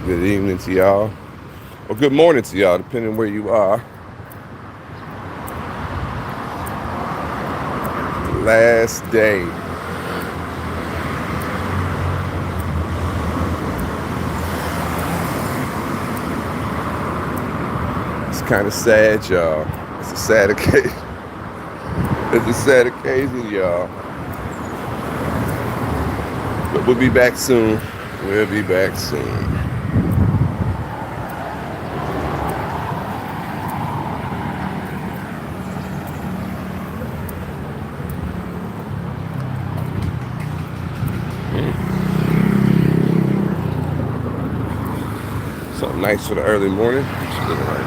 Good evening to y'all, or good morning to y'all, depending where you are. Last day. It's kind of sad, y'all. It's a sad occasion. It's a sad occasion, y'all. But we'll be back soon. We'll be back soon. Something nice for the early morning. Just looking like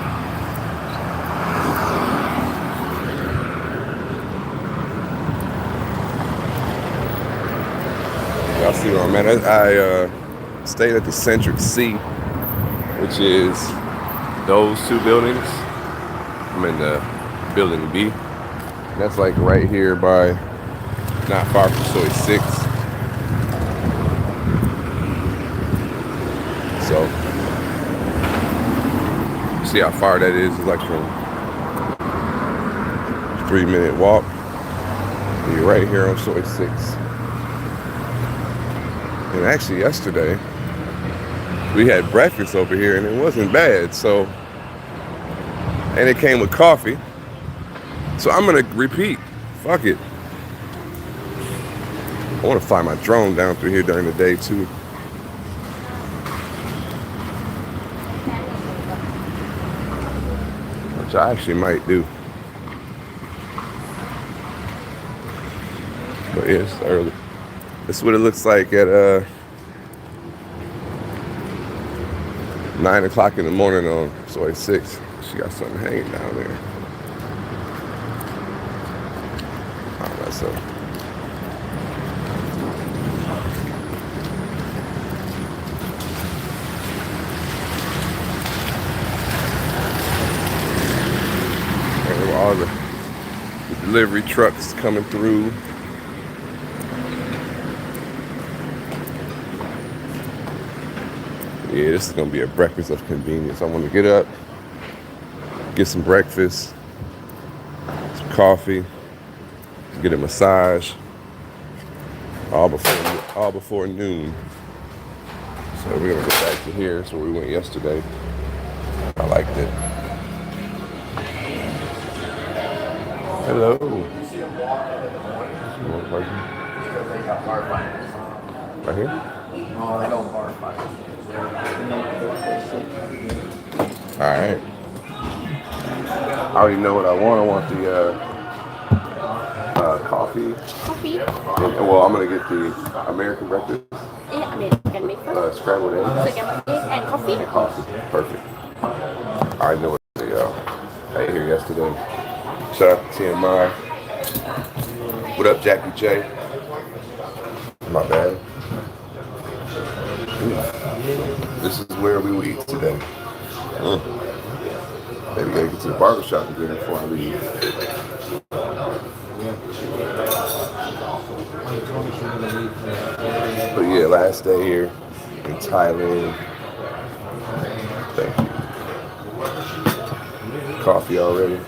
y'all see where I'm at. I stayed at the Centric C, which is those two buildings. I'm in the building B. That's like right here by, not far from Soy 6. So, see how far that is? It's like from 3-minute walk. And you're right here on Soy 6. And actually yesterday, we had breakfast over here and it wasn't bad. So, and it came with coffee. So I'm gonna repeat. Fuck it. I wanna fly my drone down through here during the day too. Which I actually might do. But yeah, it's early. That's what it looks like at 9 o'clock in the morning on Soy 6. She got something hanging down there. Oh, that's up. And all the delivery trucks coming through. Yeah, this is gonna be a breakfast of convenience. I want to get up, get some breakfast, some coffee, get a massage, all before noon. So we're gonna go back to here. So we went yesterday. I liked it. Hello. One person. Right here. All right. I already know what I want. I want the coffee. Coffee? Well, I'm gonna get the American breakfast. Yeah, American breakfast. Scrambled eggs. Scrambled egg and coffee. And coffee. Perfect. I know what they I ate here yesterday. Shout out to TMI. What up, Jackie J? My bad. This is where we will eat today. Maybe gotta get to the barbershop again before I leave. But yeah, last day here in Thailand. Thank you. Coffee already.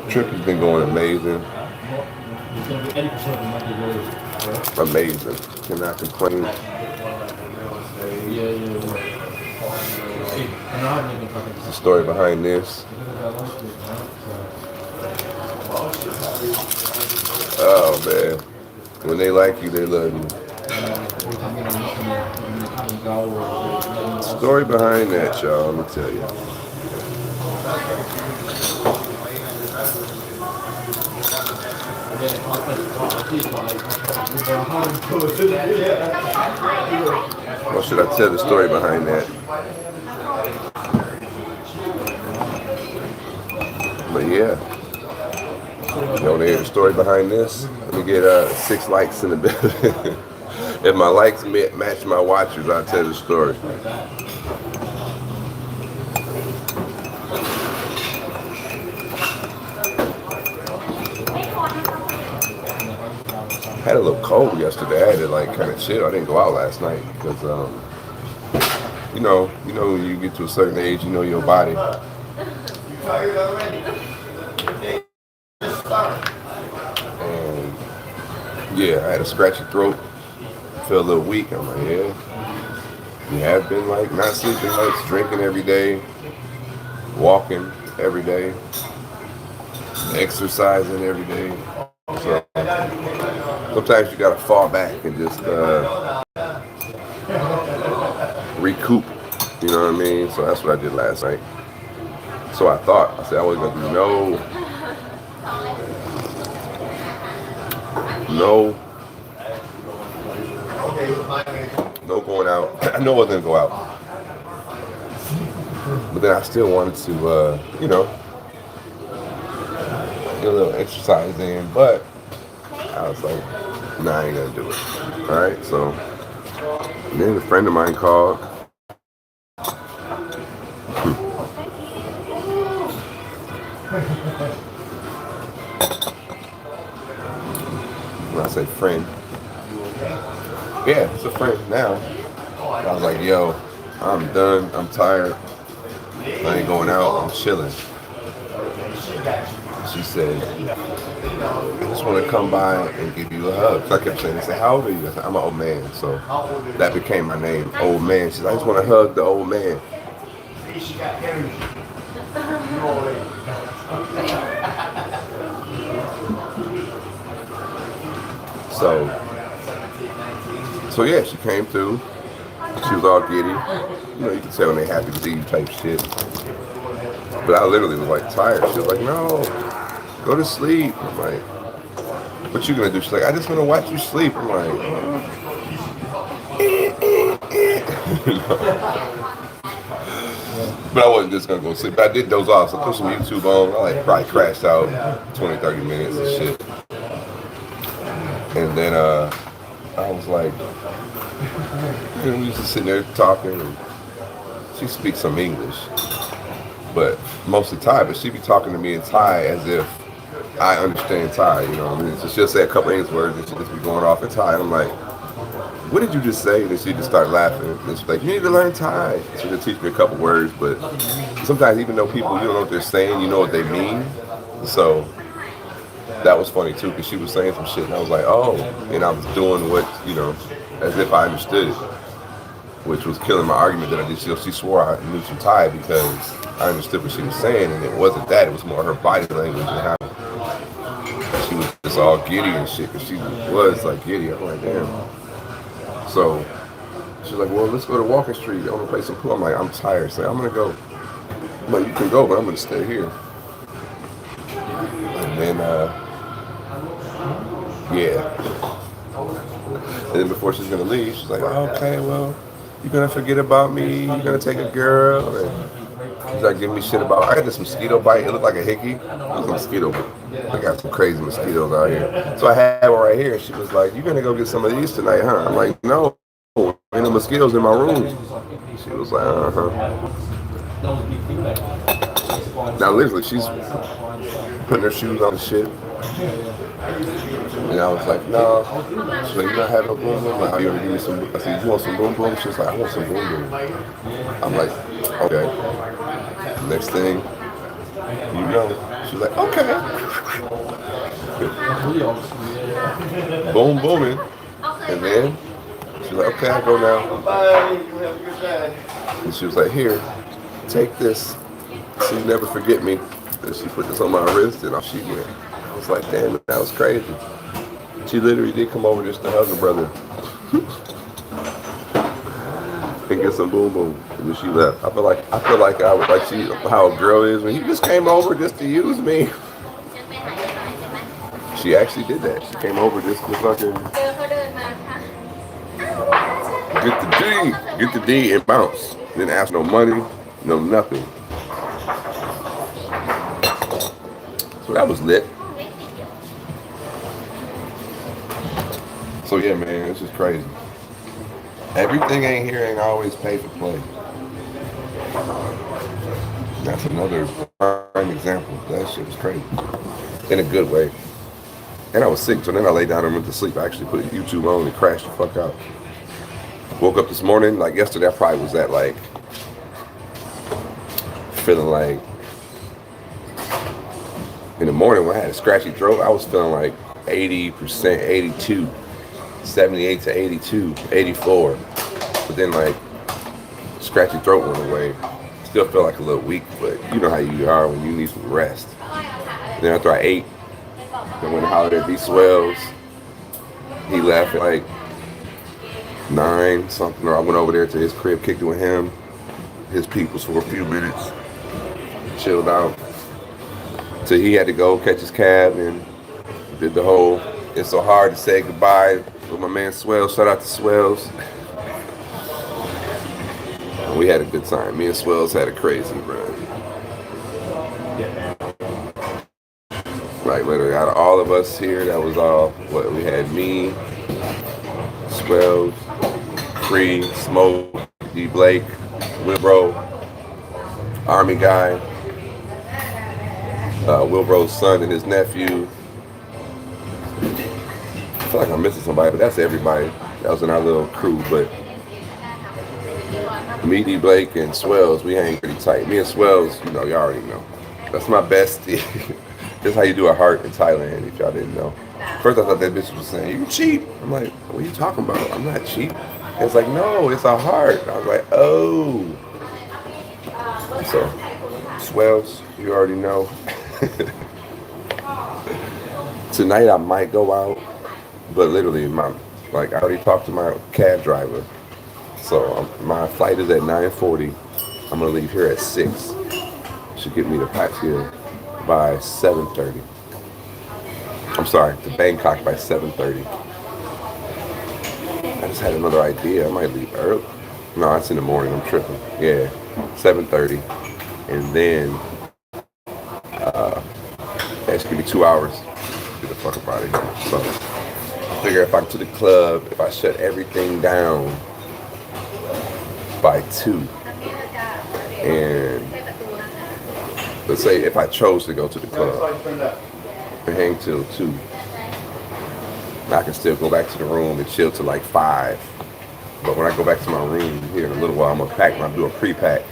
Trip has been going amazing. Amazing. Cannot complain. There's a story behind this. Oh man. When they like you, they love you. Story behind that, y'all, let me tell you. Or should I tell the story behind that? But yeah. You want to hear the story behind this? Let me get 6 likes in the building. If my likes match my watchers, I'll tell the story. had a little cold yesterday. I had to like kind of chill. I didn't go out last night because when you get to a certain age, you know your body. And yeah, I had a scratchy throat. Feel a little weak. I'm like, yeah. You have been like not sleeping much, drinking every day, walking every day, exercising every day. So sometimes you gotta fall back and just recoup. You know what I mean? So that's what I did last night. So I said I wasn't gonna do no going out. I know I wasn't gonna go out, but then I still wanted to, get a little exercise in. But I was like, nah, I ain't gonna do it. All right, so and then a friend of mine called. When I say friend, yeah, it's a friend now. I was like, yo, I'm done. I'm tired. I ain't going out. I'm chilling. She said, I just want to come by and give you a hug. So I kept saying, they said, how old are you? I said, I'm an old man. So that became my name, old man. She said, I just want to hug the old man. So yeah, she came through. She was all giddy. You know, you can tell when they happy to see you type shit. But I literally was like tired. She was like, no, go to sleep. I'm like, what you gonna do? She's like, I just want to watch you sleep. I'm like, But I wasn't just gonna go sleep. But I did doze off. So I put some YouTube on. I like probably crashed out 20, 30 minutes and shit. And then I was like, and we was just sitting there talking, and she speaks some English, but mostly Thai, but she be talking to me in Thai as if I understand Thai, you know what I mean? So she'll say a couple English words and she'll just be going off in Thai, and I'm like, what did you just say? And then she just start laughing, and she's like, you need to learn Thai. She'll teach me a couple words, but sometimes even though people, you don't know what they're saying, you know what they mean, so that was funny too, because she was saying some shit, and I was like, oh, and I was doing what, as if I understood it, which was killing my argument that I did. She swore I knew some Thai because I understood what she was saying, and it wasn't that. It was more her body language and how she was just all giddy and shit, because she was like giddy. I'm like, damn. So she's like, well, let's go to Walking Street. I want to play some pool. I'm like, I'm tired. So I'm going to go. I'm like, you can go, but I'm going to stay here. And then, yeah. And then before she's gonna leave, she's like, oh, okay, well, you're gonna forget about me, you're gonna take a girl. And she's like giving me shit about, I had this mosquito bite, it looked like a hickey. It was a mosquito, but I got some crazy mosquitoes out here. So I had one right here, and she was like, you're gonna go get some of these tonight, huh? I'm like, no, ain't no mosquitoes in my room. She was like, Now literally, she's putting her shoes on and shit. And I was like, no. She's like, you not having a boom boom? Like, oh, you want to give me some? I said, you want some boom boom? She's like, I want some boom boom. I'm like, okay. Next thing, she's like, okay. Boom booming. And then she's like, okay, I go now. Bye. And she was like, here, take this. So you never forget me. And she put this on my wrist, and she went. I was like, damn, that was crazy. She literally did come over just to hug her brother and get some boom boom. And then she left. I feel like I was like how a girl is when he just came over just to use me. She actually did that. She came over just to fucking get the D and bounce. Didn't ask no money, no nothing. So that was lit. So yeah, man, it's just crazy. Everything ain't always pay for play. That's another prime example. That shit was crazy. In a good way. And I was sick, so then I laid down and went to sleep. I actually put YouTube on and crashed the fuck out. Woke up this morning, like yesterday, I probably was at like, feeling like, in the morning when I had a scratchy throat, I was feeling like 80%, 82, 78 to 82, 84. But then like, scratchy throat went away. Still feel like a little weak, but you know how you are when you need some rest. Then after I ate, then went and hollered at B Swells. He left at like 9 something, or I went over there to his crib, kicked it with him, his peoples for a few minutes, chilled out. So he had to go catch his cab and did the whole "it's so hard to say goodbye" with my man Swells. Shout out to Swells. And we had a good time. Me and Swells had a crazy run. Like literally out of all of us here, that was all what we had: me, Swells, Free, Smoke, D Blake, Wilbro, Army guy, Wilbro's son and his nephew. I feel like I'm missing somebody, but that's everybody. That was in our little crew. But me, D Blake, and Swells, we hang pretty tight. Me and Swells, you know, y'all already know. That's my bestie. This is how you do a heart in Thailand, if y'all didn't know. First I thought that bitch was saying, "You cheap." I'm like, "What are you talking about? I'm not cheap." It's like, "No, it's a heart." I was like, "Oh." So, Swells, you already know. Tonight I might go out, but literally I already talked to my cab driver. So my flight is at 9:40. I'm gonna leave here at 6. Should get me to Pattaya by 7:30. I'm sorry, to Bangkok by 7:30. I just had another idea. I might leave early. No, it's in the morning. I'm tripping. Yeah, 7:30, and then that should give me 2 hours. Get the fuck up out of here. So I figure if I'm to the club, if I shut everything down by 2, and let's say if I chose to go to the club and hang till 2, I can still go back to the room and chill till like 5. But when I go back to my room here in a little while, I'm gonna pack. I'm doing pre-pack.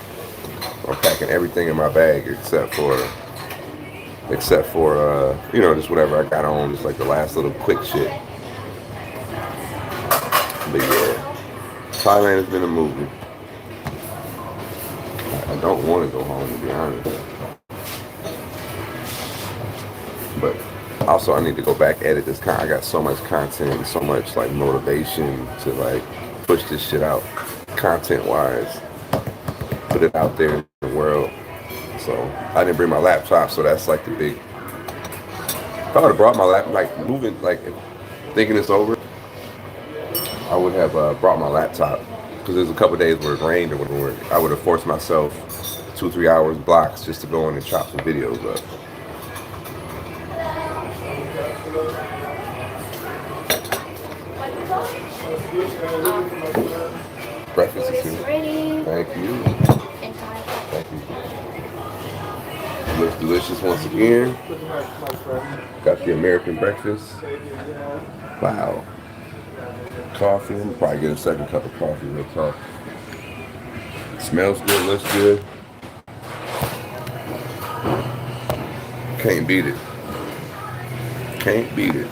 I'm packing everything in my bag except for you know, just whatever I got on, just like the last little quick shit. But yeah, Thailand has been a movie. I don't want to go home, to be honest. But also I need to go back edit this I got so much content, so much like motivation to like push this shit out content wise, put it out there in the world. So I didn't bring my laptop, so that's like the big. If I would have brought my laptop, like moving, like thinking this over, I would have brought my laptop, because there's a couple of days where it rained or whatever. I would have forced myself 2-3 hours blocks just to go in and chop some videos up. Breakfast is here. Ready. Thank you. Enjoy. Thank you. Looks delicious once again. Got the American breakfast. Wow. Coffee. I'm probably get a second cup of coffee real talk. Smells good, looks good. Can't beat it. Can't beat it.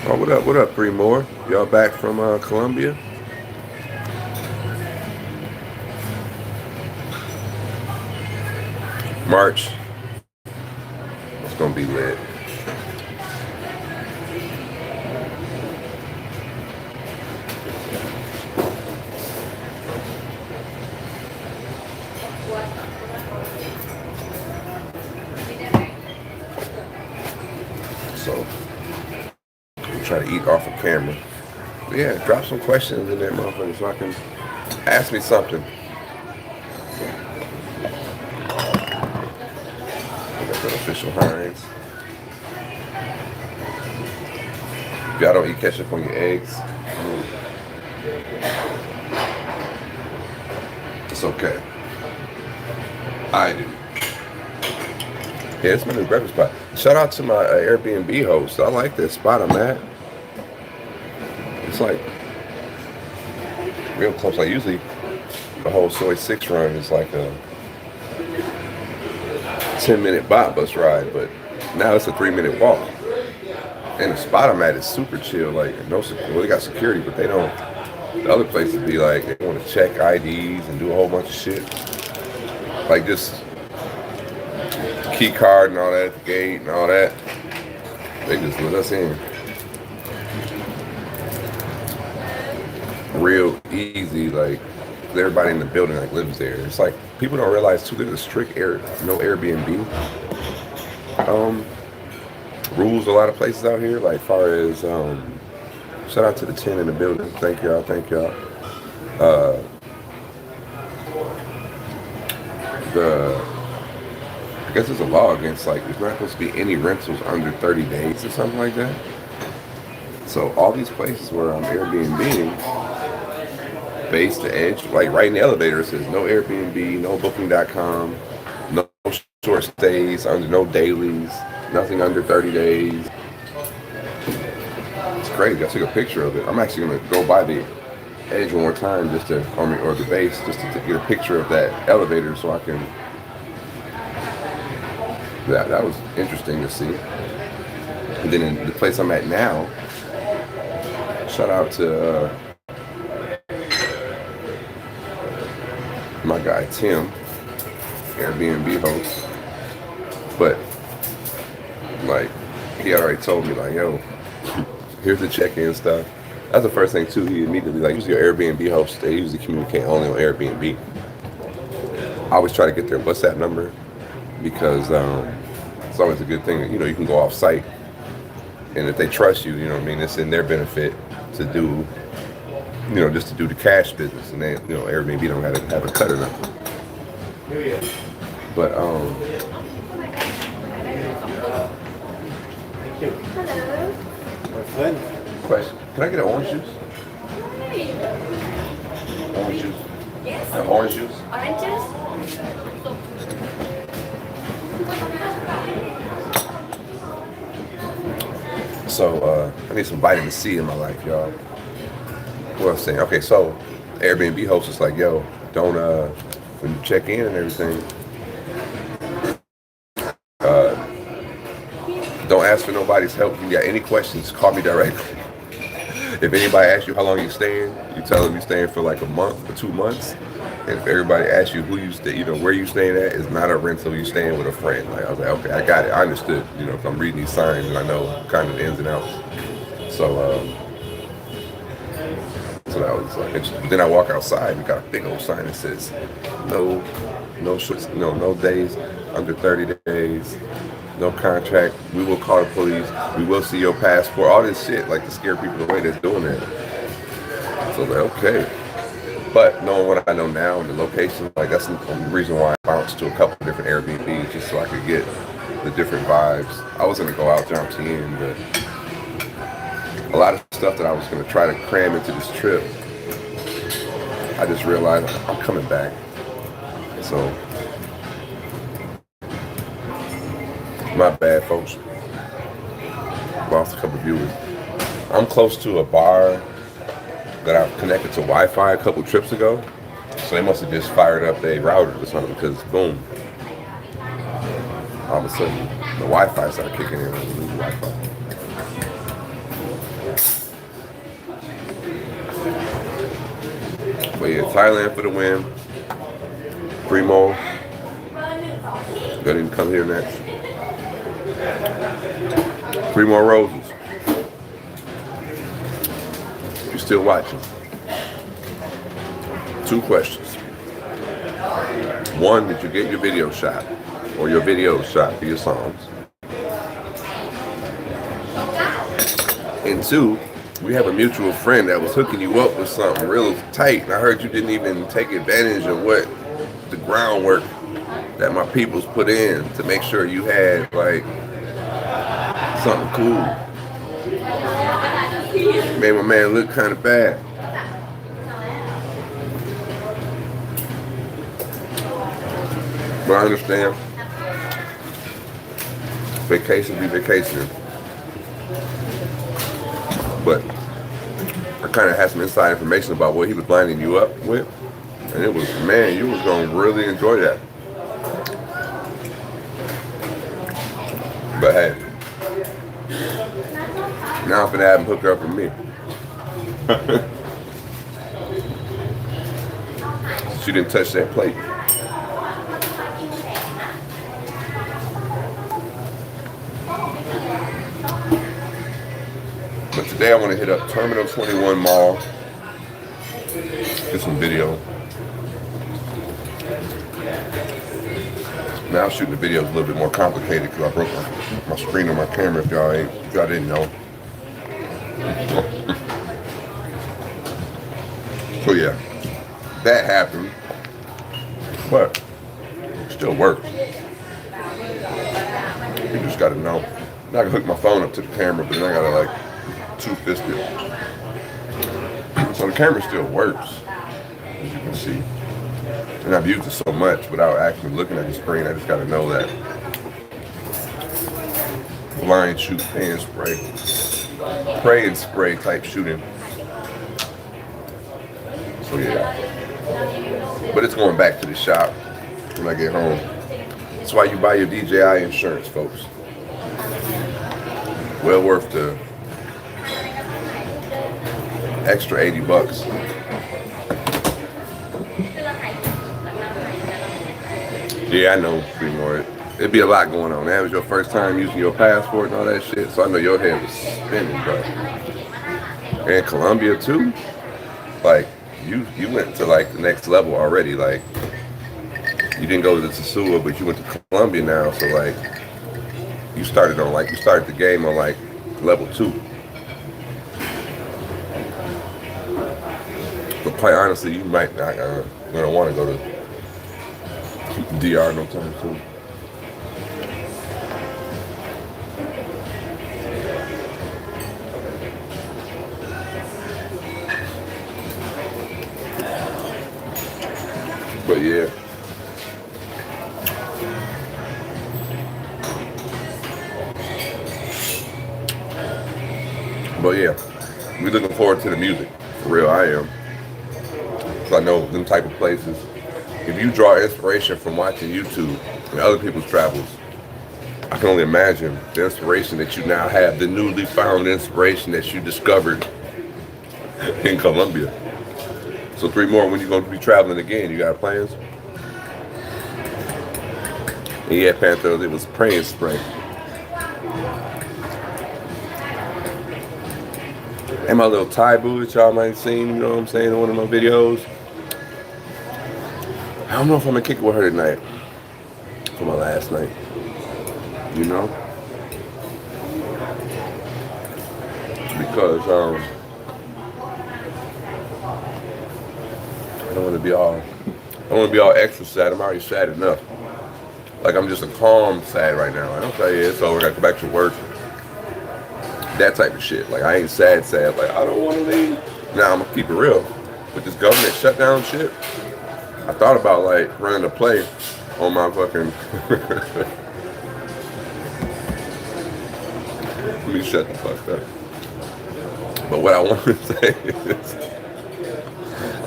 Oh, what up? What up, 3 more? Y'all back from Colombia? March. It's gonna be lit. So try to eat off of camera. But yeah, drop some questions in there, motherfucker, so I can ask me something. That's an official Heinz. If y'all don't eat ketchup on your eggs, it's okay. I do. Yeah, it's my new breakfast spot. Shout out to my Airbnb host. I like this spot I'm at. It's like real close. Like usually the whole Soy 6 run is like a 10-minute bus ride, but now it's a 3-minute walk. And the spot I'm at is super chill. Like well, they got security, but they don't. The other places be like they want to check IDs and do a whole bunch of shit. Like just key card and all that at the gate and all that. They just let us in. Real easy, like everybody in the building like lives there. It's like people don't realize too. There's a strict no Airbnb rules. A lot of places out here, like far as shout out to the 10 in the building. Thank y'all. I guess there's a law against like there's not supposed to be any rentals under 30 days or something like that. So all these places where I'm Airbnb, base to edge, like right in the elevator it says no Airbnb, no Booking.com, no short stays, under no dailies, nothing under 30 days. It's crazy. I took a picture of it. I'm actually gonna go by the edge one more time just to, or the base, just to get a picture of that elevator so I can. That was interesting to see. And then in the place I'm at now, shout out to my guy Tim, Airbnb host. But like he already told me like, yo, here's the check-in stuff. That's the first thing too. He immediately like, use your Airbnb host. They usually communicate only on Airbnb. I always try to get their WhatsApp number because it's always a good thing. You know, you can go off site, and if they trust you, you know what I mean. It's in their benefit to do, you know, just to do the cash business, and they, you know, Airbnb don't have a cut or nothing. But Hello. question: can I get an orange juice? Orange juice. Yes. Orange juice. Orange juice. So I need some vitamin C in my life, y'all. What I'm saying? Okay, so Airbnb host is like, yo, don't when you check in and everything, don't ask for nobody's help. If you got any questions, call me directly. If anybody asks you how long you're staying, you tell them you're staying for like a month or 2 months. And if everybody asks you who you stay, you know, where you staying at, it's not a rental. You staying with a friend. Like I was like, okay, I got it. I understood. You know, if I'm reading these signs and I know kind of the ins and outs. So that was like interesting. But then I walk outside and got a big old sign that says, no days under 30 days. No contract. We will call the police. We will see your passport. All this shit, like to scare people away that's doing that. So like, okay. But knowing what I know now and the location, like that's the reason why I bounced to a couple of different Airbnbs just so I could get the different vibes. I was gonna go out there on TN, but a lot of stuff that I was gonna try to cram into this trip, I just realized I'm coming back. So my bad, folks. Lost a couple of viewers. I'm close to a bar that I've connected to Wi-Fi a couple trips ago. So they must have just fired up their router or something because boom. All of a sudden the Wi-Fi started kicking in with the new Wi-Fi. But yeah, Thailand for the win. Primo. Gonna come here next. 3 more roses. You're still watching. 2 questions. 1, did you get your video shot or your videos shot for your songs? And 2, we have a mutual friend that was hooking you up with something real tight, and I heard you didn't even take advantage of what the groundwork that my peoples put in to make sure you had like something cool. Made my man look kind of bad. But I understand. vacation be vacationing. But I kind of had some inside information about what he was lining you up with. And it was, man, you was going to really enjoy that. But hey, now I'm finna have him hook up with me. She didn't touch that plate. But today I want to hit up Terminal 21 Mall. Get some video. Now shooting the video is a little bit more complicated because I broke my screen on my camera. If y'all didn't know. So yeah, that happened, but it still works. You just gotta know. Now I can hook my phone up to the camera, but then I gotta like two-fist it. So the camera still works, as you can see. And I've used it so much without actually looking at the screen. I just gotta know that. Blind shoot, pray and spray. Pray and spray type shooting. So yeah. But it's going back to the shop when I get home. That's why you buy your DJI insurance, folks. Well worth the extra $80. Yeah, I know, Fremore. It'd be a lot going on. That was your first time using your passport and all that shit, so I know your head was spinning, bro. And Colombia too. Like, you went to like the next level already. Like, you didn't go to the Sasua, but you went to Colombia now. So like, you started the game on like level 2. But quite honestly, you might not gonna want to go to DR no time soon. But yeah. But yeah, we're looking forward to the music. For real, I am. So I know them type of places. If you draw inspiration from watching YouTube and other people's travels, I can only imagine the inspiration that you now have, the newly found inspiration that you discovered in Colombia. So 3 more, when you going to be traveling again? You got plans? And yeah, Panther, it was pray and spray. And my little Thai boo that y'all might have seen, you know what I'm saying, in one of my videos. I don't know if I'm gonna kick it with her tonight for my last night. You know? Because I don't want to be all extra sad. I'm already sad enough. Like, I'm just a calm sad right now. Like, okay, yeah, it's over. I gotta go back to work. That type of shit. Like, I ain't sad. Like, I don't want to leave. Now, I'm gonna keep it real. With this government shutdown shit, I thought about like running a play on my fucking. Let me shut the fuck up. But what I want to say is, I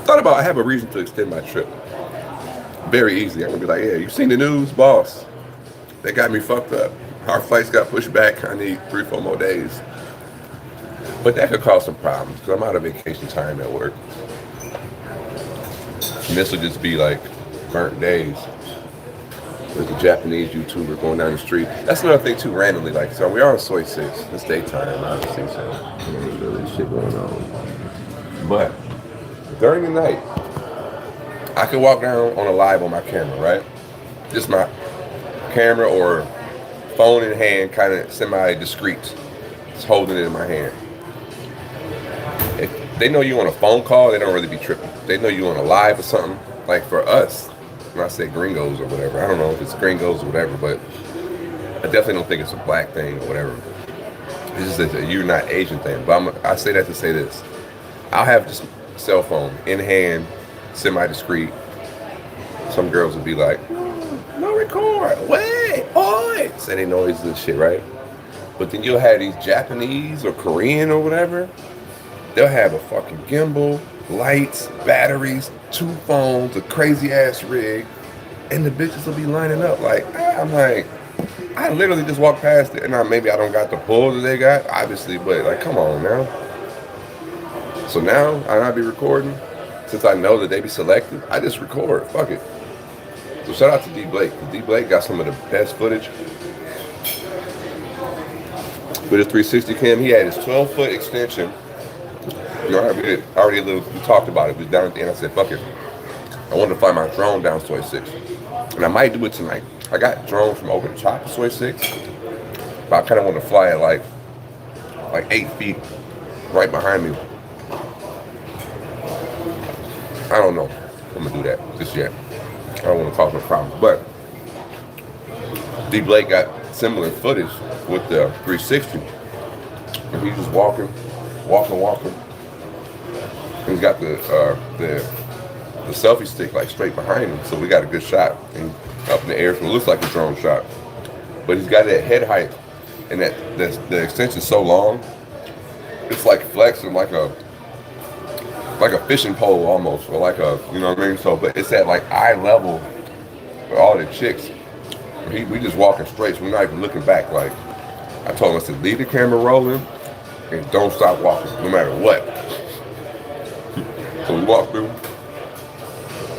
thought about, I have a reason to extend my trip. Very easy. I'm gonna be like, yeah, you seen the news, boss? They got me fucked up. Our flights got pushed back. I need 3-4 more days. But that could cause some problems because I'm out of vacation time at work. And this will just be like burnt days. There's a Japanese YouTuber going down the street. That's another thing too, randomly. Like, so we are on Soy 6. It's daytime, obviously, so there's really shit going on. But during the night, I could walk down on a live on my camera, right? Just my camera or phone in hand, kind of semi-discreet. Just holding it in my hand. If they know you on a phone call, they don't really be tripping. They know you on a live or something. Like for us, when I say gringos or whatever, I don't know if it's gringos or whatever, but I definitely don't think it's a black thing or whatever. It's just a you're not Asian thing. But I say that to say this. I'll have just cell phone in hand, semi-discreet. Some girls would be like, no record, wait. oi, say they noises and shit, right? But then you'll have these Japanese or Korean or whatever. They'll have a fucking gimbal, lights, batteries, 2 phones, a crazy ass rig, and the bitches will be lining up. Like, I'm like, I literally just walked past it, and maybe I don't got the pull that they got, obviously, but like, come on now. So now I be recording. Since I know that they be selected, I just record. Fuck it. So shout out to D Blake. D Blake got some of the best footage. With his 360 cam, he had his 12-foot extension. You know, we talked about it. We was down at the end. I said, fuck it. I wanted to fly my drone down Soy 6. And I might do it tonight. I got drone from over the top of Soy 6. But I kind of want to fly at like 8 feet right behind me. I don't know if I'm going to do that just yet. I don't want to cause no problems. But D Blake got similar footage with the 360. And he's just walking. And he's got the selfie stick like straight behind him. So we got a good shot and up in the air. So it looks like a drone shot. But he's got that head height and the extension's so long. It's like flexing like a fishing pole almost, or like a, you know what I mean? So, but it's at like eye level with all the chicks. We just walking straight, so we're not even looking back. Like, I told him, I said, leave the camera rolling and don't stop walking, no matter what. So we walked through.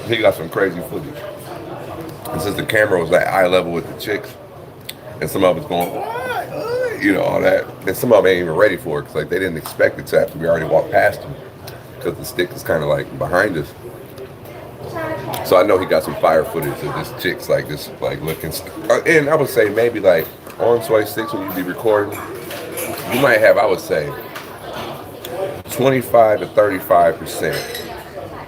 He got some crazy footage. And since the camera was at eye level with the chicks, and some of us going, what? You know, all that. And some of them ain't even ready for it, because like, they didn't expect it to after we already walked past them. Because the stick is kind of like behind us. So I know he got some fire footage of this chick's like this, like looking. And I would say maybe like on Soy 6 when you be recording, you might have, I would say, 25 to 35%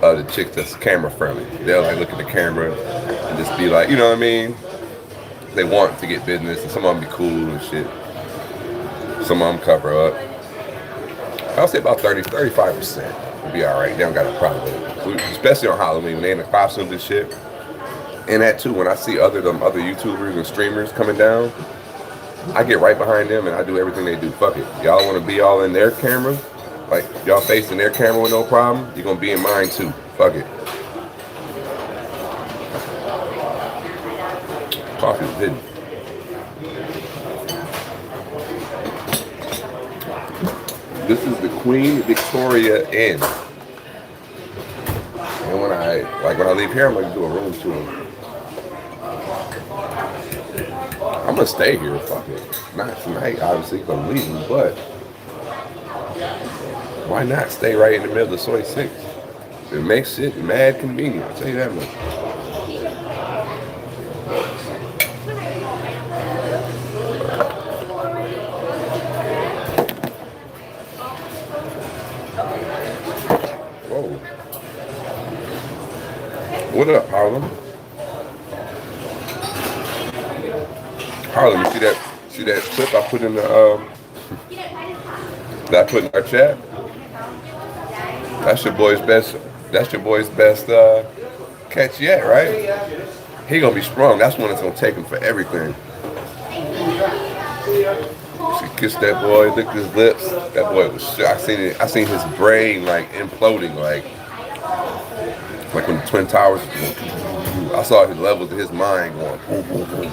of the chicks that's camera friendly. They'll like look at the camera and just be like, you know what I mean? They want to get business, and some of them be cool and shit. Some of them cover up. I'll say about 35%. Be all right. They don't got a problem with it, especially on Halloween when they in the costumes and shit. And that too, when I see other YouTubers and streamers coming down, I get right behind them and I do everything they do. Fuck it. Y'all want to be all in their camera, like y'all facing their camera with no problem. You're gonna be in mine too. Fuck it. Coffee was hidden. This is the Queen Victoria Inn. And when I leave here, I'm gonna do a room tour. I'm gonna stay here, fuck it. Not tonight, obviously, because I'm leaving, but why not stay right in the middle of Soy 6? It makes it mad convenient, I'll tell you that much. What up, Harlem? Harlem, you see that clip I put in the that I put in our chat? That's your boy's best catch yet, right? He gonna be strong. That's one that's gonna take him for everything. She kissed that boy, licked his lips. That boy was shocked. I seen his brain like imploding, like when the Twin Towers, I saw his levels of his mind going boom, boom, boom.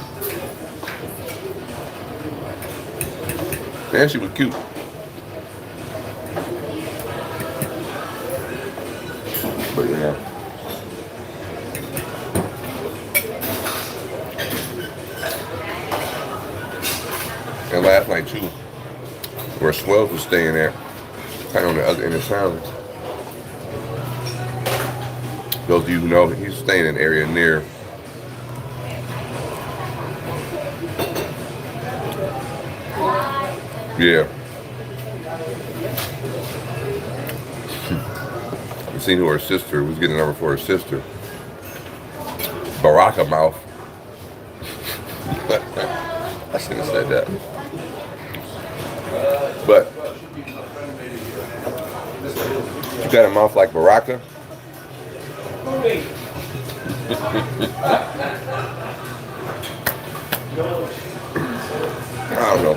And she was cute. But yeah. And last night too, where Swells was staying there, kind of on the other end of town. Those of you who know, he's staying in an area near yeah. We've seen who her sister was getting over for her sister. Baraka mouth. I shouldn't have said that. But you got a mouth like Baraka. I don't know.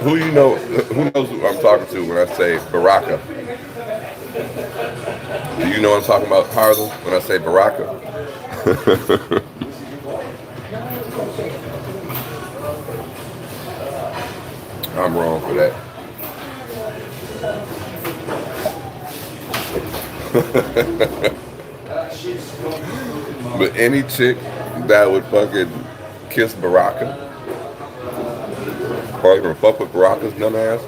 Who you know? Who knows who I'm talking to when I say Baraka? Do you know what I'm talking about, Harlem? When I say Baraka, I'm wrong for that. But any chick that would fucking kiss Baraka or even fuck with Baraka's dumb ass,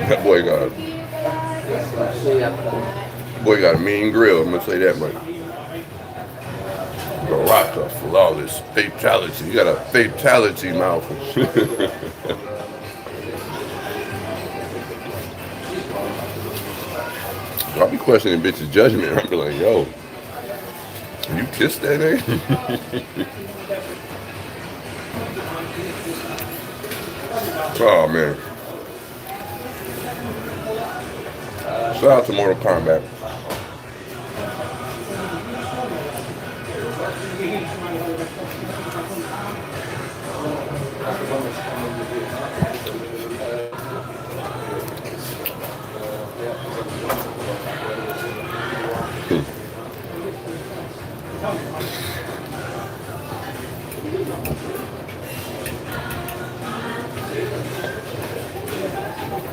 that boy got a mean grill. I'm gonna say that much. Baraka, flawless fatality. You got a fatality mouth. I'll be questioning bitch's judgment. I'll be like, yo, you kissed that nigga? Oh man. Shout out to Mortal Kombat.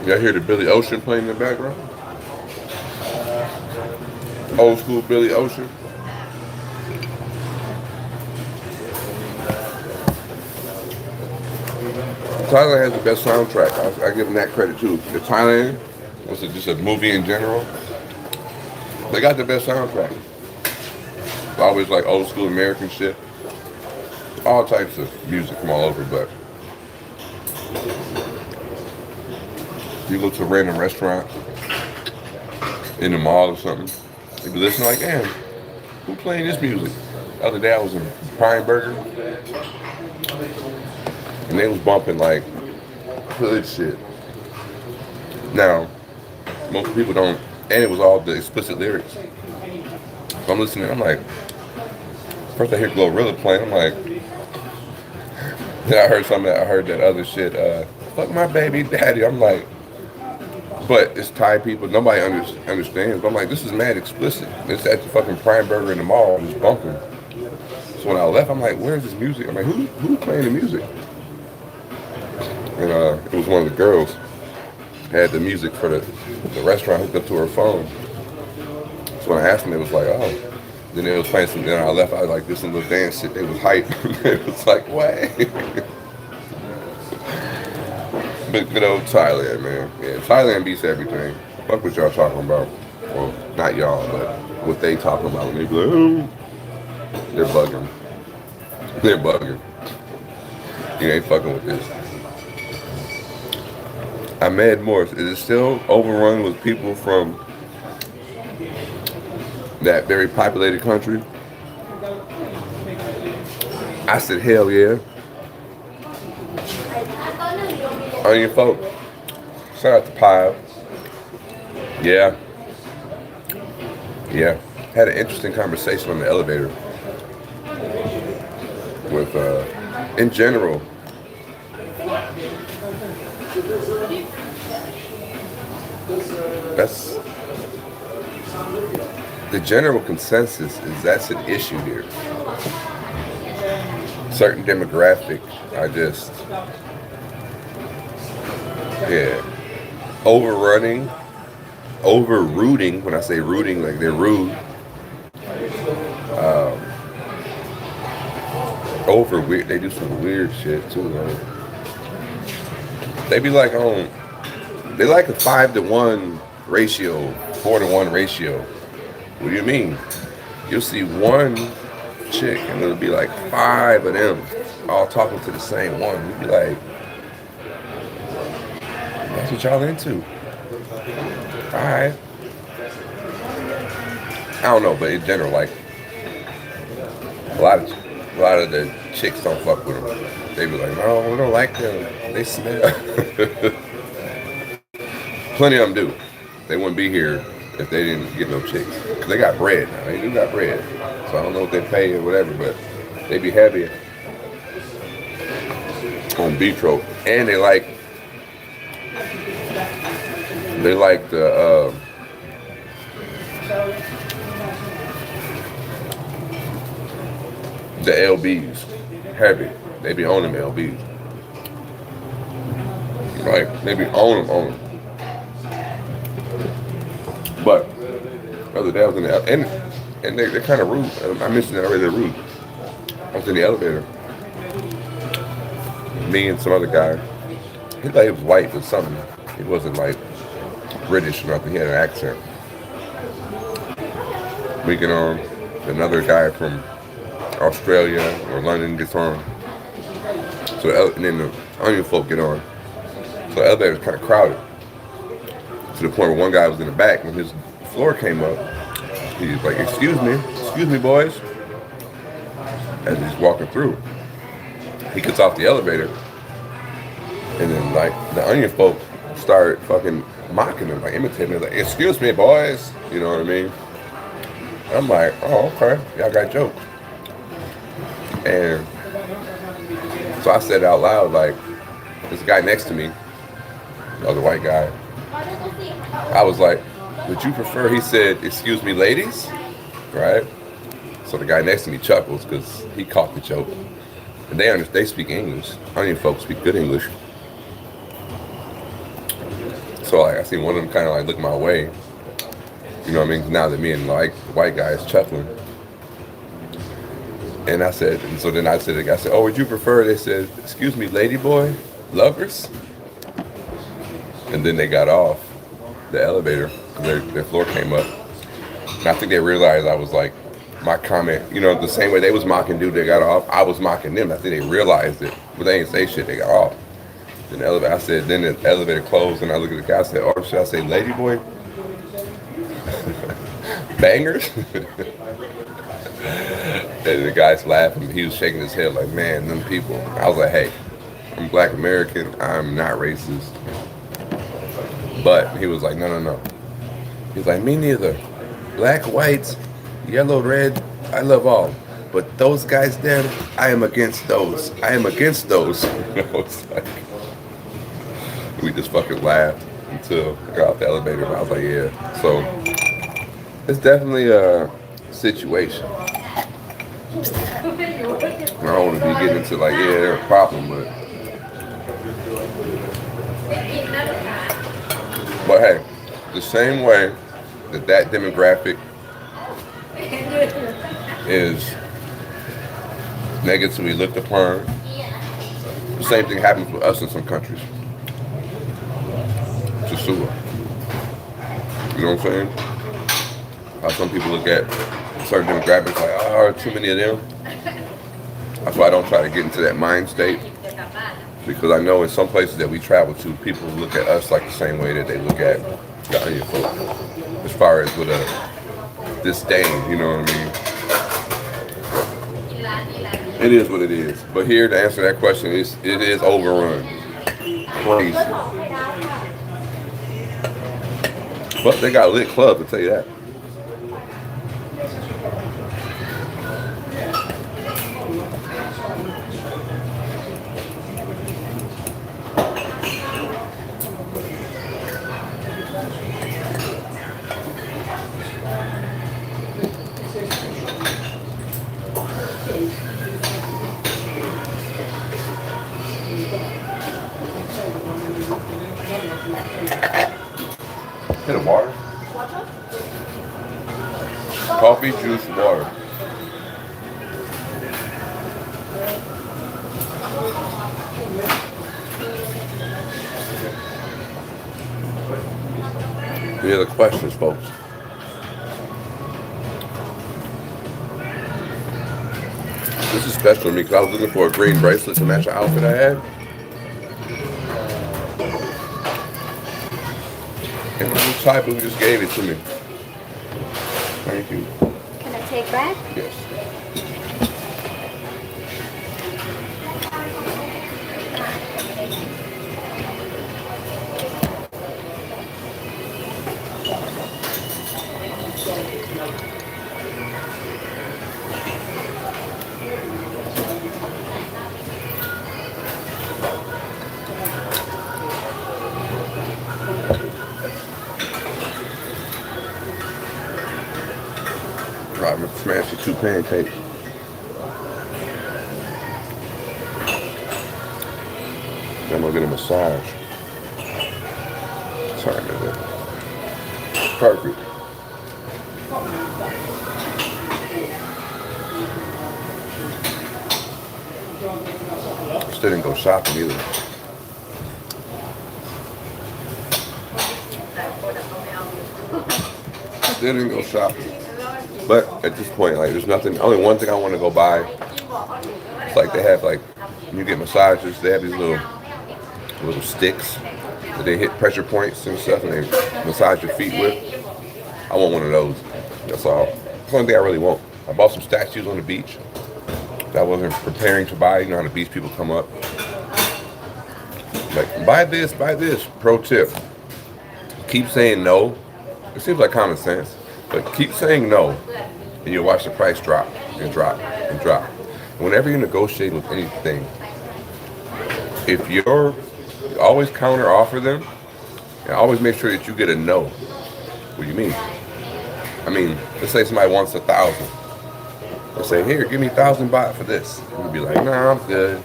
Y'all hear the Billy Ocean playing in the background? Old school Billy Ocean. Thailand has the best soundtrack. I give them that credit too. The Thailand was just a movie in general. They got the best soundtrack. Always like old school American shit. All types of music from all over, but you go to a random restaurant in the mall or something, you be listening like, damn, who playing this music? The other day I was in Prime Burger and they was bumping like hood shit. Now, most people don't, and it was all the explicit lyrics. So I'm listening, I'm like, first I hear Glorilla playing, I'm like, then I heard that other shit, fuck my baby daddy. I'm like, but it's Thai people, nobody understands. But I'm like, this is mad explicit. It's at the fucking Prime Burger in the mall, just bumping. So when I left, I'm like, where's this music? I'm like, who's playing the music? And it was one of the girls had the music for the restaurant hooked up to her phone. So when I asked them, it was like, oh. Then they was playing some. Then I left. I was like, this little dance shit. They was hype. It was like, what? But good old Thailand, man. Yeah, Thailand beats everything. Fuck what y'all talking about. Well, not y'all, but what they talking about. When they be like, oh, they're bugging. They're bugging. You ain't fucking with this. Ahmed Morse, is it still overrun with people from that very populated country? I said, hell yeah. Onion folk. Shout out to Pile. Yeah. Yeah. Had an interesting conversation on the elevator with, in general, that's the general consensus is that's an issue here. Certain demographic are just, yeah, overrooting. When I say rooting, like they're rude. Over weird. They do some weird shit too. Like, they be like they like a 5-to-1 ratio, 4-to-1 ratio. What do you mean? You'll see one chick and it'll be like 5 of them all talking to the same one. You'll be like, that's what y'all into. Alright. I don't know, but in general, like a lot of the chicks don't fuck with them. They be like, no, we don't like them. They smell. plenty of them do. They wouldn't be here if they didn't get no chicks. Cause they got bread now. They do got bread. So I don't know what they pay or whatever, but they be heavy on vitro, and they like the LBs heavy. They be on them LBs. Right? They be on them. But the other day I was in the and they're kind of rude. I mentioned that already. They're rude. I was in the elevator. Me and some other guy. He thought he was white or something. He wasn't like British or nothing. He had an accent. We get on. Another guy from Australia or London gets on. So and then the onion folk get on. So the elevator was kind of crowded. To the point where one guy was in the back when his floor came up. He's like, excuse me, boys. As he's walking through. He gets off the elevator. And then like the onion folk start fucking mocking him, like imitating him, like, excuse me, boys. You know what I mean? I'm like, oh, okay. Y'all got jokes. And so I said out loud, like, this guy next to me, the other white guy, I was like, would you prefer, he said, excuse me, ladies? Right? So the guy next to me chuckles because he caught the joke. And they speak English. Onion folks speak good English. So like, I see one of them kind of like look my way. You know what I mean? Now that me and like the white guy is chuckling. And I said, oh, would you prefer, they said, excuse me, lady boy, lovers? And then they got off the elevator. Their floor came up. And I think they realized I was like, my comment, you know, the same way they was mocking dude that got off, I was mocking them. I think they realized it. But they didn't say shit, they got off. Then the elevator closed and I looked at the guy, I said, or should I say lady boy? Bangers? And the guy's laughing. He was shaking his head like, man, them people. I was like, hey, I'm Black American. I'm not racist. But he was like, no. He's like, me neither. Black, white, yellow, red, I love all. But those guys there, I am against those. I am against those. I was like, we just fucking laughed until I got off the elevator. And I was like, yeah. So it's definitely a situation. I don't want to be getting into like, yeah, they're a problem, but hey, the same way that demographic is negatively looked upon, the same thing happens with us in some countries. Chisua. You know what I'm saying? How some people look at certain demographics like, oh, too many of them. That's why I don't try to get into that mind state. Because I know in some places that we travel to, people look at us like the same way that they look at the onion folk. As far as with a disdain, you know what I mean? It is what it is. But here to answer that question, it is overrun. Crazy. But they got a lit club, to tell you that. Hit a water. Coffee, juice, water. Any other questions, folks? This is special to me because I was looking for a green bracelet to match the outfit I had. And the little type who just gave it to me. Thank you. Can I take that? Yes. pancake. I'm gonna get a massage. Sorry, man. Perfect. Still didn't go shopping either. Still didn't go shopping. But at this point, like, there's nothing. Only one thing I want to go buy. It's like they have, like, when you get massages, they have these little sticks that they hit pressure points and stuff, and they massage your feet with. I want one of those. That's all. That's the only thing I really want. I bought some statues on the beach that I wasn't preparing to buy. You know how the beach people come up. Like, buy this, buy this. Pro tip. Keep saying no. It seems like common sense. But keep saying no, and you'll watch the price drop and drop and drop. Whenever you're negotiating with anything, if you always counter offer them, and always make sure that you get a no. What do you mean? I mean, let's say somebody wants 1,000. They say, here, give me 1,000 baht for this. You'd be like, nah, I'm good.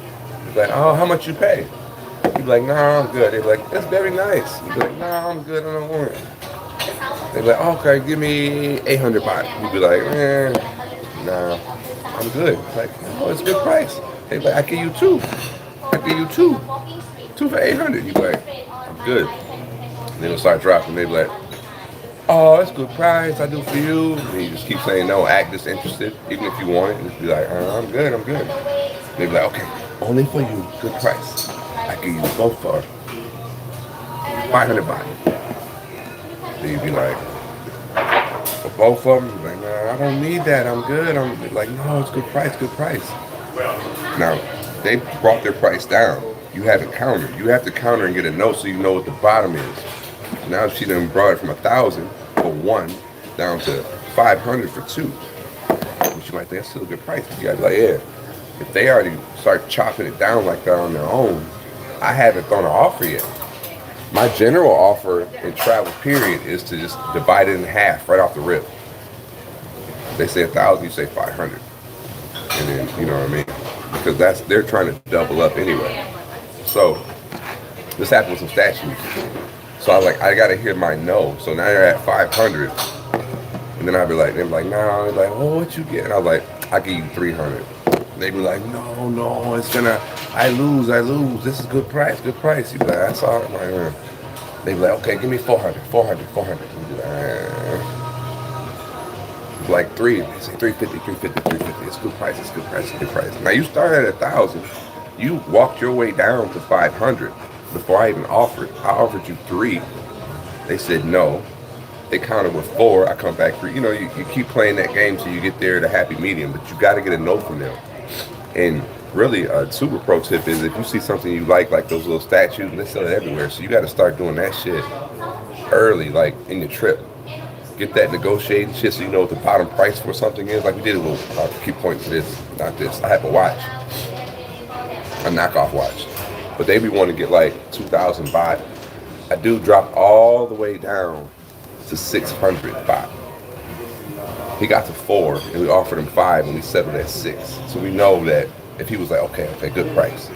You'd be like, oh, how much you pay? You'd be like, nah, I'm good. They'd be like, that's very nice. You'd be like, nah, I'm good, I don't want it. They'd be like, oh, okay, give me 800 baht. You'd be like, nah, I'm good. Like, oh, it's a good price. They'd be like, I give you two. I give you two. Two for 800. You'd be like, I'm good. And then it'll start dropping. They'd be like, oh, it's a good price, I do for you. And you just keep saying no, act disinterested, even if you want it. Just be like, I'm good, I'm good. They be like, okay, only for you, good price. I give you both for 500 baht. Then you'd be like, for both of them, you'd be like, no, I don't need that, I'm good. I'm like, no, it's good price, good price. Now, they brought their price down. You haven't countered. You have to counter and get a no so you know what the bottom is. Now she done brought it from 1,000 for one down to 500 for two. Which you might think that's still a good price. But you gotta be like, yeah. If they already start chopping it down like that on their own, I haven't thrown an offer yet. My general offer in travel period is to just divide it in half right off the rip. They say 1,000, you say 500. And then, you know what I mean? Because they're trying to double up anyway. So this happened with some statues. So I was like, I gotta hear my no. So now you're at 500. And then I'd be like, they'd be like, no. They'd be like, oh, what you get? And I was like, I give you 300. They'd be like, no, it's gonna, I lose. This is good price. You'd be like, that's all right. I'm like, they'd be like, okay, give me 400. You'd be like 3. They say 350. It's good price. Now you started at 1,000. You walked your way down to 500 before I even offered. I offered you 3. They said no. They counted with 4. I come back 3. You know, you keep playing that game till you get there to happy medium, but you got to get a no from them. And really, a super pro tip is if you see something you like those little statues, and they sell it everywhere, so you got to start doing that shit early, like in your trip. Get that negotiating shit so you know what the bottom price for something is. Like we did a little, I'll keep pointing to this, not this. I have a watch, a knockoff watch. But they be wanting to get like 2,000 baht. I do drop all the way down to 600 baht. He got to 4, and we offered him 5, and we settled at 6. So we know that if he was like, okay, good price.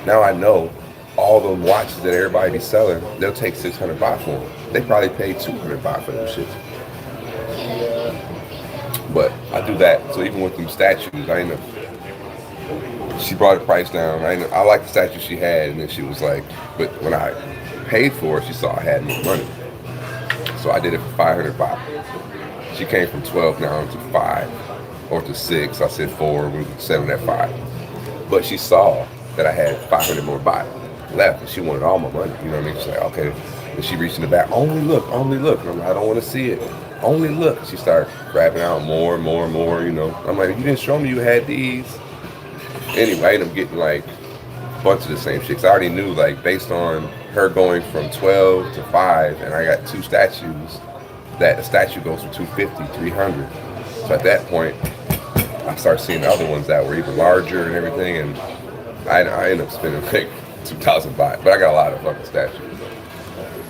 Now I know all them watches that everybody be selling, they'll take 600 baht for them. They probably paid 200 baht for them shit. But I do that. So even with them statues, I end up, she brought the price down. I like the statue she had, and then she was like, but when I paid for it, she saw I had more money. So I did it for 500 baht. She came from 12 down to 5 or to 6. I said 4, we settled at 5. But she saw that I had 500 more baht left, and she wanted all my money. You know what I mean? She's like, okay. And she reached in the back, only look. And I'm like, I don't want to see it. Only look. She started grabbing out more, you know. I'm like, you didn't show me you had these. Anyway, I ended up getting like a bunch of the same shit. I already knew, like, based on her going from 12 to 5, and I got 2 statues, that the statue goes from 250, 300. So at that point, I started seeing the other ones that were even larger and everything, and I ended up spending like 2,000 baht. But I got a lot of fucking statues.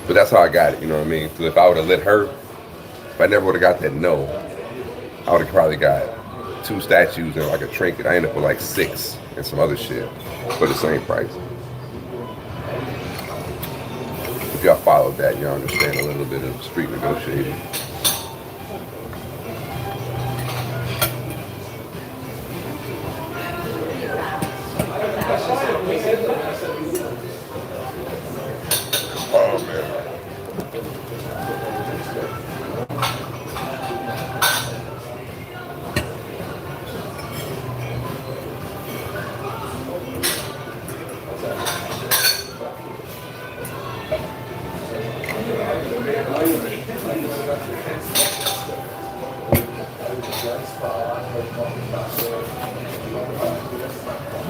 But that's how I got it, you know what I mean? So if I would have let her, if I never would have got that no, I would have probably got 2 statues and like a trinket. I ended up with like 6 and some other shit for the same price. If y'all followed that, y'all understand a little bit of street negotiating. Oh man.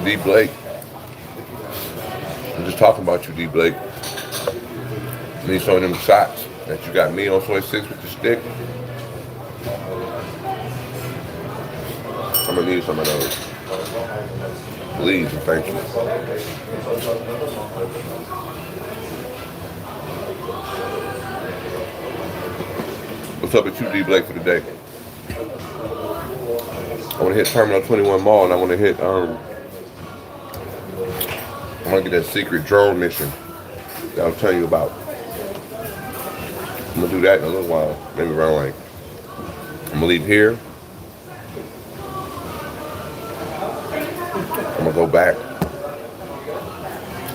D Blake. I'm just talking about you, D Blake. Need some of them shots that you got me on soy 6 with the stick. I'm gonna need some of those. Please and thank you. What's up with you, D Blake, for the day? I want to hit Terminal 21 Mall, and I want to hit, I want to get that secret drone mission that I was telling you about. I'm going to do that in a little while, maybe around like, I'm going to leave here. I'm going to go back.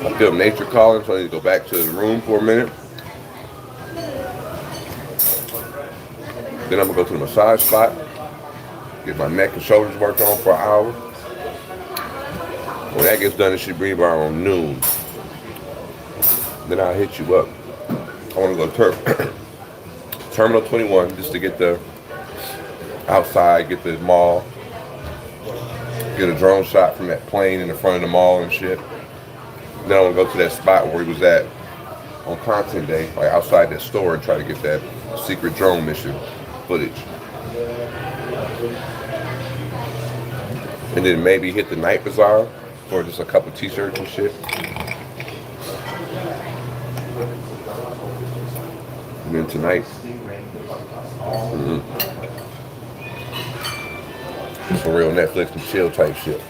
I feel nature calling, so I need to go back to the room for a minute. Then I'm going to go to the massage spot. Get my neck and shoulders worked on for an hour. When that gets done, it should be around noon. Then I'll hit you up. I want to go to Terminal 21 just to get the outside, get the mall, get a drone shot from that plane in the front of the mall and shit. Then I want to go to that spot where he was at on content day, like outside that store, and try to get that secret drone mission footage. And then maybe hit the night bazaar for just a couple t-shirts and shit. And then tonight, some real Netflix and chill type shit.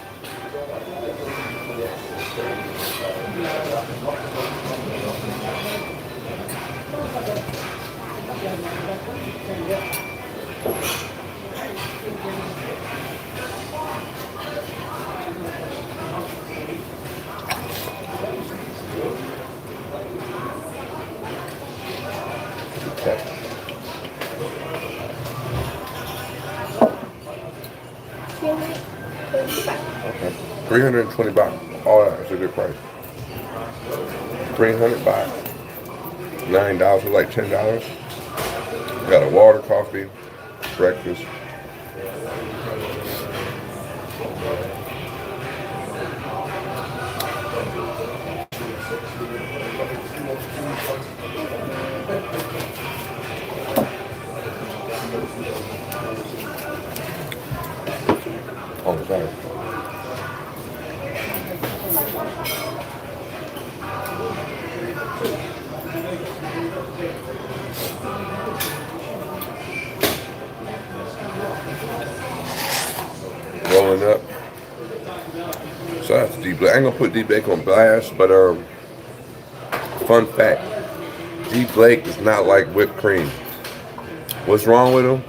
Okay. Okay. 320 baht. Oh, that's a good price. 300 baht. $9 was like $10. Got a water, coffee, breakfast. Oh, sorry. Rolling up. So that's D Blake. I ain't gonna put D Blake on blast, but fun fact: D Blake is not like whipped cream. What's wrong with him?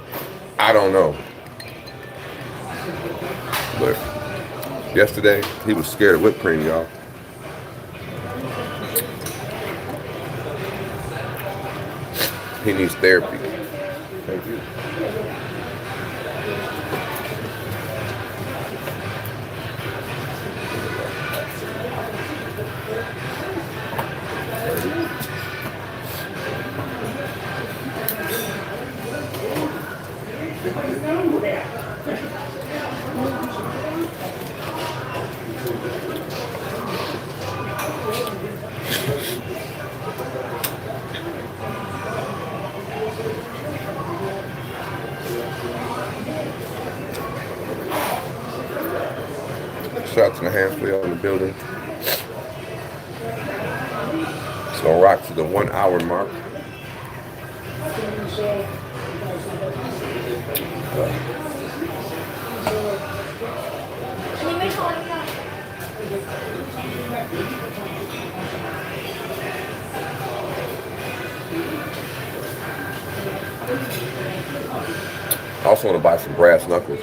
I don't know. But yesterday he was scared of whipped cream, y'all. He needs therapy. Thank you. Shots in the hands for y'all in the building. It's gonna rock to the 1 hour mark. I also want to buy some brass knuckles,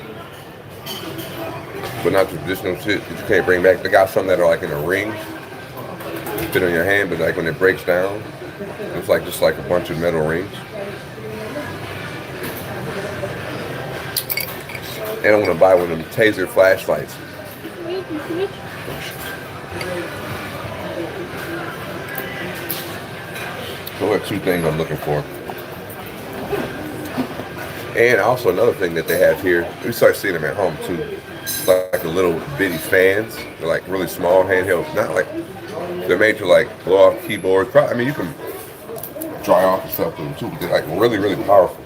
but not traditional shit that you can't bring back. They got some that are like in a ring, fit on your hand, but like when it breaks down, it's like just like a bunch of metal rings. And I want to buy one of them taser flashlights. Those are two things I'm looking for. And also another thing that they have here, we start seeing them at home too. Like the little bitty fans. They're like really small handheld. Not like they're made to like blow off keyboards. I mean, you can dry off and stuff with them too. But they're like really, really powerful.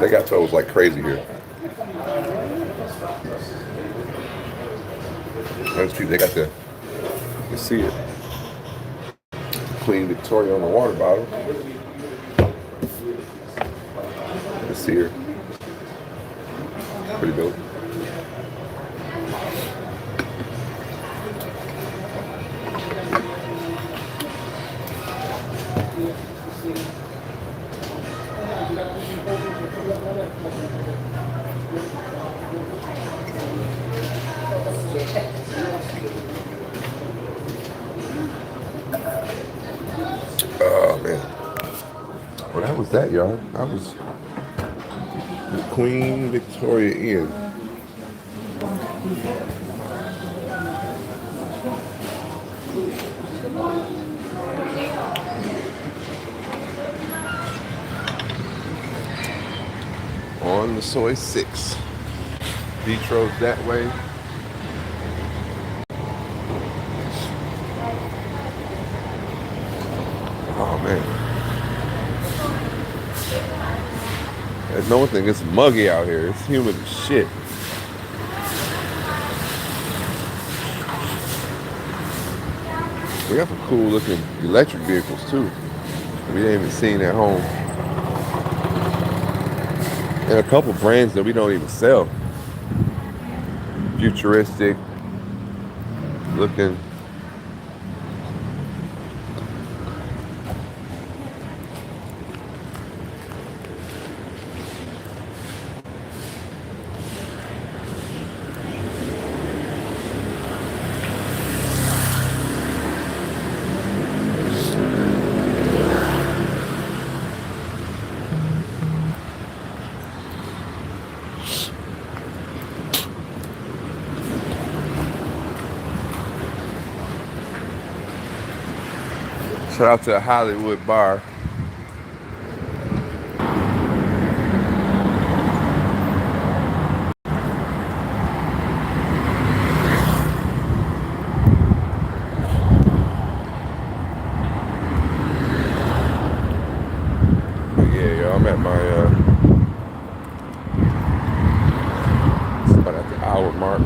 They got those like crazy here. That's cute. They got the, you can see it. Queen Victoria on the water bottle. You can see her. Pretty dope. Oh man. Well, that was that, y'all. That was the Queen Victoria Inn. On the Soy 6. Beach roads that way. Oh man. There's no one thing, it's muggy out here. It's humid as shit. We got some cool looking electric vehicles too. We ain't even seen at home. And a couple brands that we don't even sell. Futuristic looking. Shout out to a Hollywood bar. Yeah, yo, I'm at my it's about at the hour mark.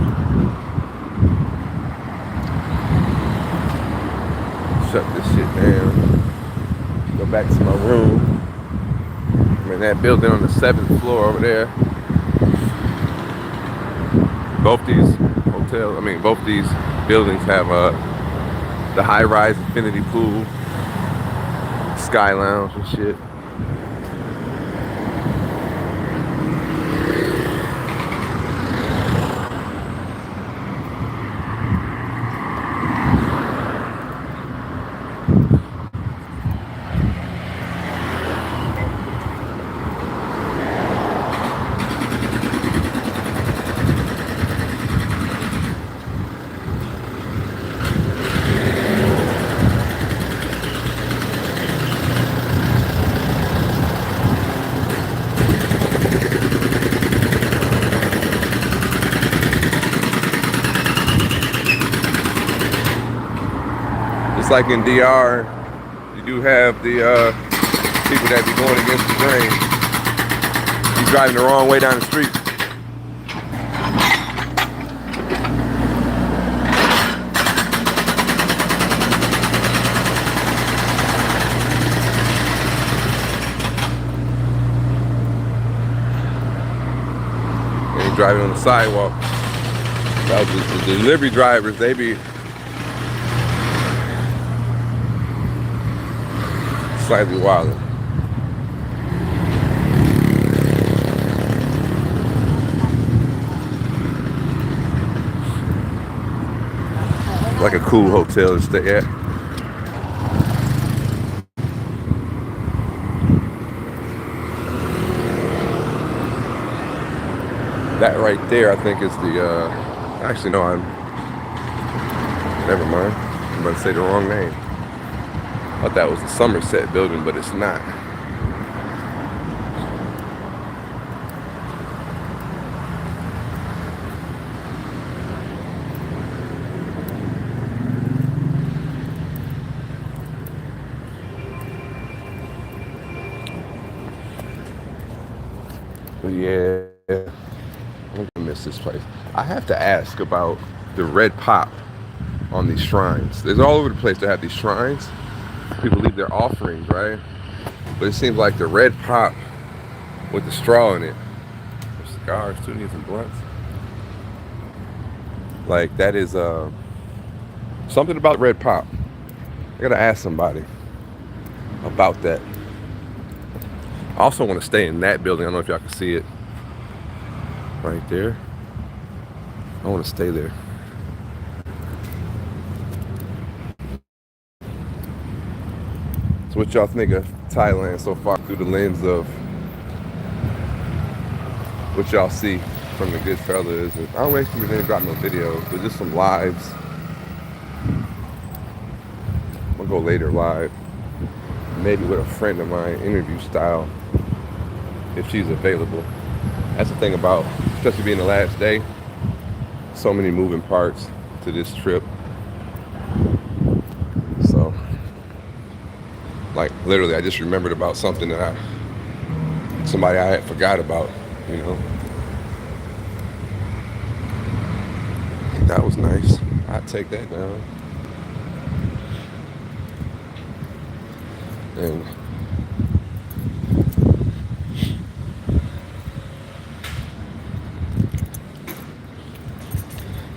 Shut this shit down. Go back to my room. I'm in that building on the 7th floor over there. Both these both these buildings have the high-rise infinity pool, sky lounge and shit. Just like in DR, you do have the people that be going against the grain. You driving the wrong way down the street. And you're driving on the sidewalk. Now, the delivery drivers, they be slightly wilding. Like a cool hotel to stay at. That right there, I think, is the, actually, no, never mind. I'm about to say the wrong name. I thought that was the Somerset building, but it's not. But yeah, I'm gonna miss this place. I have to ask about the red pop on these shrines. There's all over the place to have these shrines. People leave their offerings, right? But it seems like the red pop with the straw in it, or cigars, too, need some blunts. Like that is something about red pop. I gotta ask somebody about that. I also want to stay in that building. I don't know if y'all can see it right there. I want to stay there. So what y'all think of Thailand so far through the lens of what y'all see from the good fellas? And I don't actually didn't drop no videos, but just some lives. I'm gonna go later live, maybe with a friend of mine, interview style, if she's available. That's the thing about, especially being the last day, so many moving parts to this trip. So, like literally, I just remembered about something that somebody I had forgot about, you know. That was nice. I'd take that down. And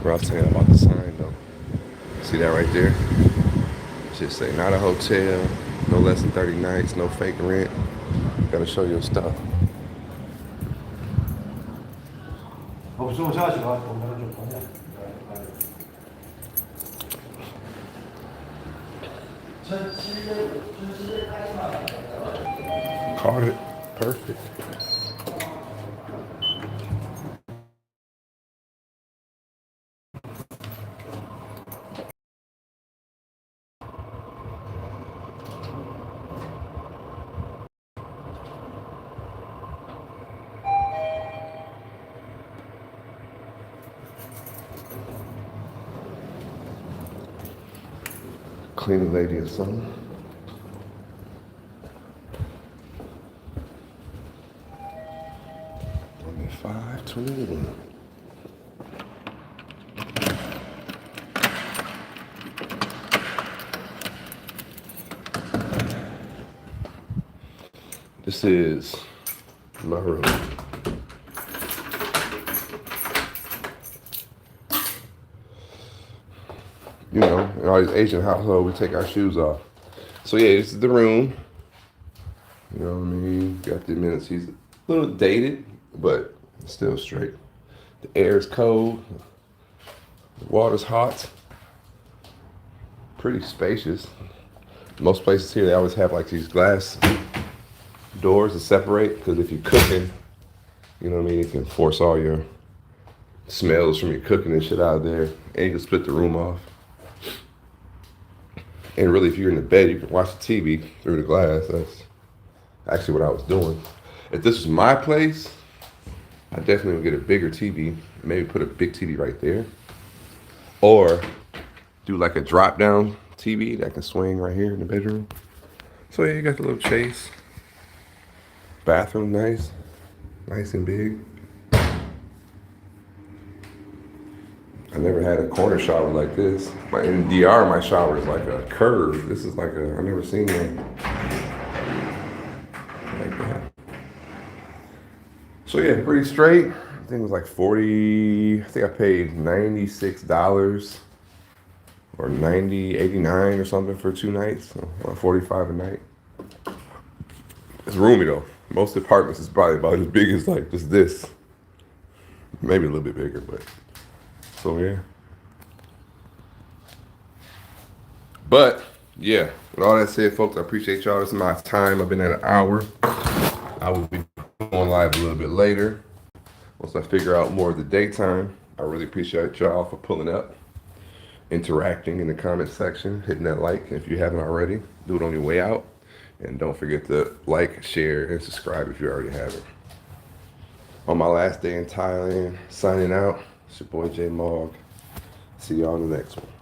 what I was saying about the sign though. See that right there? Just say not a hotel, no less than 30 nights, no fake rent. Gotta show your stuff. Caught it. Perfect. Cleaning lady or something. Only 5:21. This is my room. You know, in all these Asian households, we take our shoes off. So yeah, this is the room. You know what I mean? Got the amenities. A little dated, but still straight. The air is cold. The water's hot. Pretty spacious. Most places here, they always have like these glass doors to separate, because if you're cooking, you know what I mean, you can force all your smells from your cooking and shit out of there, and you can split the room off. And really, if you're in the bed, you can watch the TV through the glass. That's actually what I was doing. If this was my place, I definitely would get a bigger TV, maybe put a big TV right there, or do like a drop down TV that can swing right here in the bedroom. So yeah, you got the little chase. Bathroom nice and big. I never had a corner shower like this. But in DR, my shower is like a curve. This is like I've never seen one like that. So yeah, pretty straight. think it was like 40. I think I paid $96 or 89 or something for 2 nights. So 45 a night. It's roomy though. Most apartments is probably about as big as like just this. Maybe a little bit bigger, but so yeah. But yeah, with all that said, folks, I appreciate y'all. This is my time. I've been at an hour. I will be going live a little bit later once I figure out more of the daytime. I really appreciate y'all for pulling up, interacting in the comment section, hitting that like. If you haven't already, do it on your way out. And don't forget to like, share, and subscribe if you already haven't. On my last day in Thailand, signing out. It's your boy J Mog. See y'all in the next one.